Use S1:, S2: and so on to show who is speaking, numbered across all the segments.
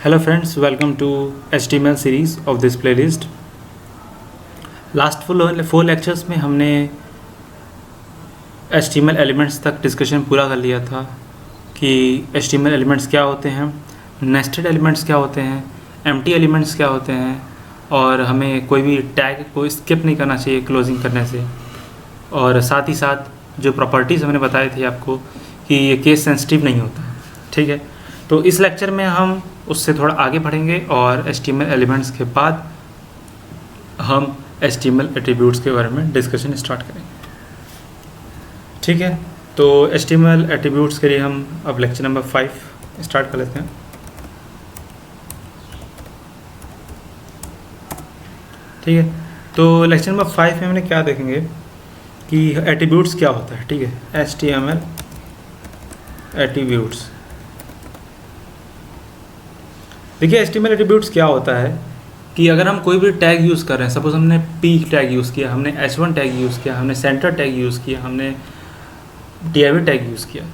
S1: Hello friends, welcome to HTML series of this playlist. Last four lectures में हमने HTML elements तक discussion पूरा कर लिया था कि HTML एलिमेंट्स क्या होते हैं, नेस्टेड एलिमेंट्स क्या होते हैं, एम्प्टी एलिमेंट्स क्या होते हैं और हमें कोई भी टैग को स्किप नहीं करना चाहिए क्लोजिंग करने से। और साथ ही साथ जो प्रॉपर्टीज़ हमने बताए थे आपको कि ये केस सेंसिटिव नहीं होता है, ठीक है। तो इस लेक्चर में हम उससे थोड़ा आगे बढ़ेंगे और HTML एलिमेंट्स के बाद हम HTML एट्रीब्यूट्स के बारे में डिस्कशन स्टार्ट करेंगे, ठीक है। तो HTML एट्रीब्यूट्स के लिए हम अब लेक्चर नंबर 5 स्टार्ट कर लेते हैं, ठीक है। तो लेक्चर नंबर 5 में हमने क्या देखेंगे कि एट्रीब्यूट्स क्या होता है, ठीक है। HTML एट्रीब्यूट्स, देखिए HTML एट्रीब्यूट्स क्या होता है कि अगर हम कोई भी टैग यूज़ कर रहे हैं, सपोज हमने P टैग यूज़ किया, हमने H1 टैग यूज़ किया, हमने सेंटर टैग यूज़ किया, हमने div टैग यूज़ किया,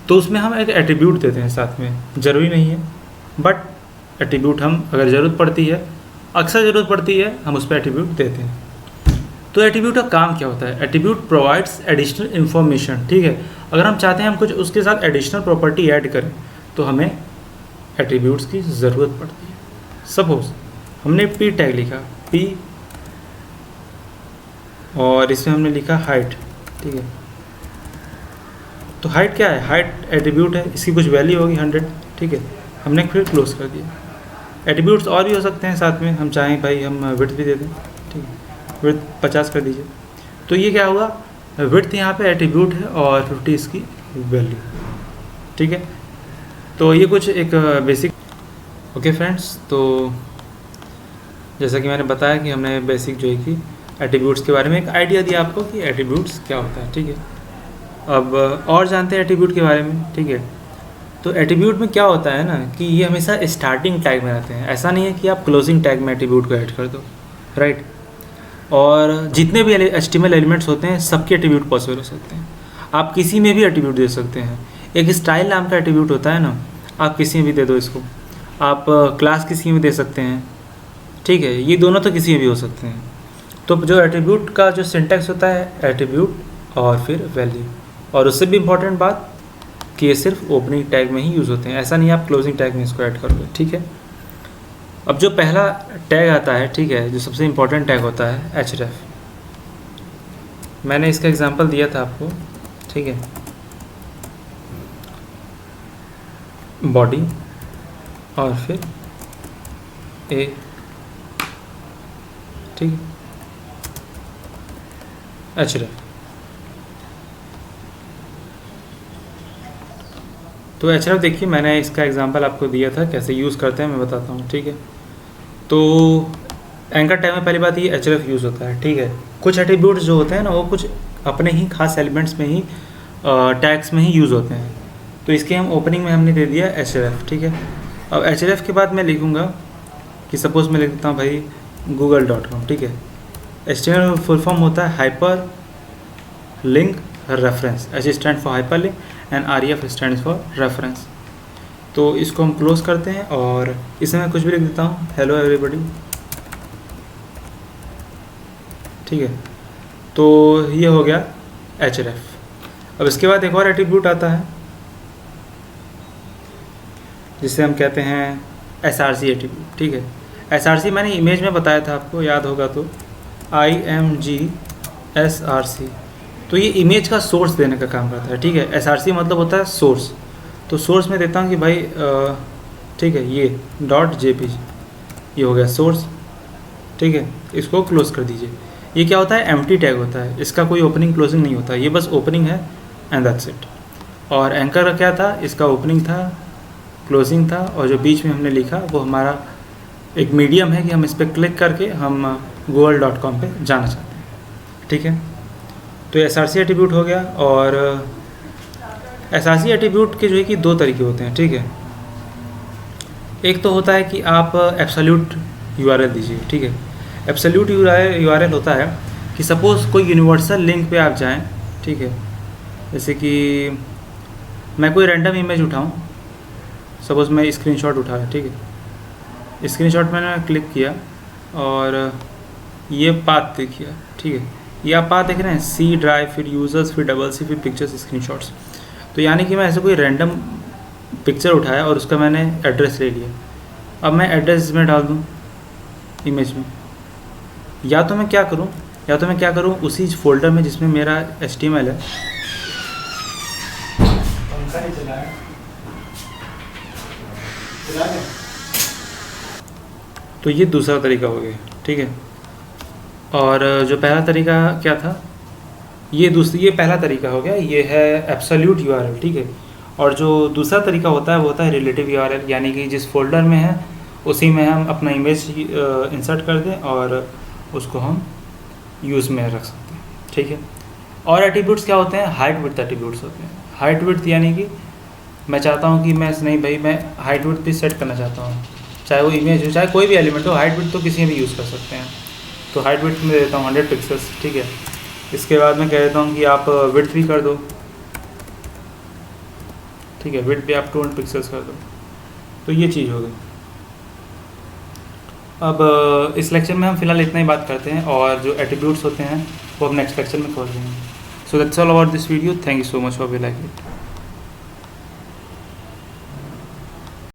S1: तो उसमें हम एक एट्रीब्यूट देते हैं साथ में। ज़रूरी नहीं है बट एट्रीब्यूट हम अगर ज़रूरत पड़ती है, अक्सर ज़रूरत पड़ती है, हम उस पर एट्रीब्यूट देते हैं। तो एट्रीब्यूट का काम क्या होता है? एट्रीब्यूट प्रोवाइड्स एडिशनल इन्फॉर्मेशन, ठीक है। अगर हम चाहते हैं हम कुछ उसके साथ एडिशनल प्रॉपर्टी ऐड करें तो हमें एट्रीब्यूट्स की ज़रूरत पड़ती है। सपोज हमने P टैग लिखा, P और इसमें हमने लिखा हाइट, ठीक है। तो हाइट क्या है? हाइट एट्रीब्यूट है, इसकी कुछ वैल्यू होगी 100, ठीक है। हमने फिर क्लोज कर दिया। एट्रीब्यूट्स और भी हो सकते हैं साथ में, हम चाहें भाई हम विड्थ भी दे दें, ठीक है। विड्थ 50 कर दीजिए। तो ये क्या हुआ? विड्थ यहाँ पे एट्रीब्यूट है और 50 इसकी वैल्यू, ठीक है। तो ये कुछ एक बेसिक, ओके फ्रेंड्स। तो जैसा कि मैंने बताया कि हमने बेसिक जो है कि एट्रीब्यूट्स के बारे में एक आइडिया दिया आपको कि एट्रीब्यूट्स क्या होता है, ठीक है। अब और जानते हैं एट्रीब्यूट के बारे में, ठीक है। तो एट्रीब्यूट में क्या होता है ना कि ये हमेशा स्टार्टिंग टैग में रहते हैं। ऐसा नहीं है कि आप क्लोजिंग टैग में एट्रीब्यूट को ऐड कर दो, राइट। और जितने भी HTML एलिमेंट्स होते हैं सबके एट्रीब्यूट पॉसिबल हो सकते हैं। आप किसी में भी एट्रीब्यूट दे सकते हैं। एक स्टाइल नाम का एट्रीब्यूट होता है ना, आप किसी में भी दे दो इसको। आप क्लास किसी में दे सकते हैं, ठीक है। ये दोनों तो किसी में भी हो सकते हैं। तो जो एट्रीब्यूट का जो सिंटैक्स होता है, एट्रीब्यूट और फिर वैल्यू। और उससे भी इम्पॉर्टेंट बात कि ये सिर्फ ओपनिंग टैग में ही यूज़ होते हैं, ऐसा नहीं आप क्लोजिंग टैग में इसको ऐड करोगे, ठीक है। अब जो पहला टैग आता है, ठीक है, जो सबसे इम्पॉर्टेंट टैग होता है href। मैंने इसका एग्जांपल दिया था आपको, ठीक है। बॉडी और फिर ए, ठीक है, href। तो href देखिए, मैंने इसका एग्जांपल आपको दिया था, कैसे यूज़ करते हैं मैं बताता हूँ, ठीक है। तो एंकर टैग में पहली बात ये href यूज़ होता है, ठीक है। कुछ एट्रीब्यूट्स जो होते हैं ना वो कुछ अपने ही खास एलिमेंट्स में ही टैग्स में ही यूज़ होते हैं। तो इसके हम ओपनिंग में हमने दे दिया href, ठीक है। अब href के बाद मैं लिखूँगा कि सपोज़ मैं लिख देता हूँ भाई google.com, ठीक है। HTML फुल फॉर्म होता है hyper link reference. H stand for hyper link and REF stand for reference. तो इसको हम क्लोज करते हैं और इसमें मैं कुछ भी लिख देता हूँ, हेलो एवरीबॉडी, ठीक है। तो ये हो गया href। अब इसके बाद एक और एट्रीब्यूट आता है जिसे हम कहते हैं src एट्रीब्यूट, ठीक है। src मैंने इमेज में बताया था आपको, याद होगा तो img src। तो ये इमेज का सोर्स देने का काम करता है, ठीक है। src मतलब होता है सोर्स। तो सोर्स में देता हूँ कि भाई ठीक है, ये .jpg, ये हो गया सोर्स, ठीक है। इसको क्लोज कर दीजिए। ये क्या होता है? एम्प्टी टैग होता है, इसका कोई ओपनिंग क्लोजिंग नहीं होता, ये बस ओपनिंग है एंड दैट्स इट। और एंकर का क्या था? इसका ओपनिंग था, क्लोजिंग था, और जो बीच में हमने लिखा वो हमारा एक मीडियम है कि हम इस पर क्लिक करके हम google.com पे जाना चाहते हैं, ठीक है। तो src एट्रीब्यूट हो गया। और src एट्रीब्यूट के जो है कि दो तरीके होते हैं, ठीक है। एक तो होता है कि आप एब्सोल्यूट URL दीजिए, ठीक है। एब्सोल्यूट URL होता है कि सपोज़ कोई यूनिवर्सल लिंक पे आप जाएं, ठीक है। जैसे कि मैं कोई रैंडम इमेज उठाऊं, सपोज़ मैं स्क्रीनशॉट उठाया, ठीक है। स्क्रीनशॉट मैंने क्लिक किया और ये पाथ देखिए, ठीक है, ये आप पाथ देख रहे हैं, सी ड्राइव, फिर यूज़र्स, फिर डबल सी, फिर पिक्चर्स, स्क्रीनशॉट्स। तो यानी कि मैं ऐसे कोई रैंडम पिक्चर उठाया और उसका मैंने एड्रेस ले लिया। अब मैं एड्रेस में डाल दूँ इमेज में, या तो मैं क्या करूँ उसी फोल्डर में जिसमें मेरा HTML है,
S2: पंखा नहीं चला है, चला गया।
S1: तो ये दूसरा तरीका हो गया, ठीक है। और जो पहला तरीका क्या था, ये पहला तरीका हो गया, ये है एब्सोल्यूट URL, ठीक है। और जो दूसरा तरीका होता है वो होता है रिलेटिव URL, यानी कि जिस फोल्डर में है उसी में हम अपना इमेज इंसर्ट कर दें और उसको हम यूज़ में रख सकते हैं, ठीक है। और एट्रीब्यूट्स क्या होते हैं, हाइट विड्थ एट्रीब्यूट्स होते हैं। हाइट विड्थ यानी कि मैं चाहता हूँ कि मैं हाइट विड्थ भी सेट करना चाहता हूँ, चाहे वो इमेज हो चाहे कोई भी एलिमेंट हो, हाइट विड्थ तो किसी में भी यूज़ कर सकते हैं। तो हाइट विड्थ में देता हूँ 100 पिक्सल्स, ठीक है। इसके बाद मैं कह देता हूँ कि आप विड्थ भी कर दो, ठीक है, विड्थ भी आप 200 पिक्सल्स कर दो। तो ये चीज़ हो गई। अब इस लेक्चर में हम फिलहाल इतना ही बात करते हैं, और जो एट्रीब्यूट्स होते हैं वो हम नेक्स्ट लेक्चर में खोल देंगे। So that's all about this video, thank you so much for like it.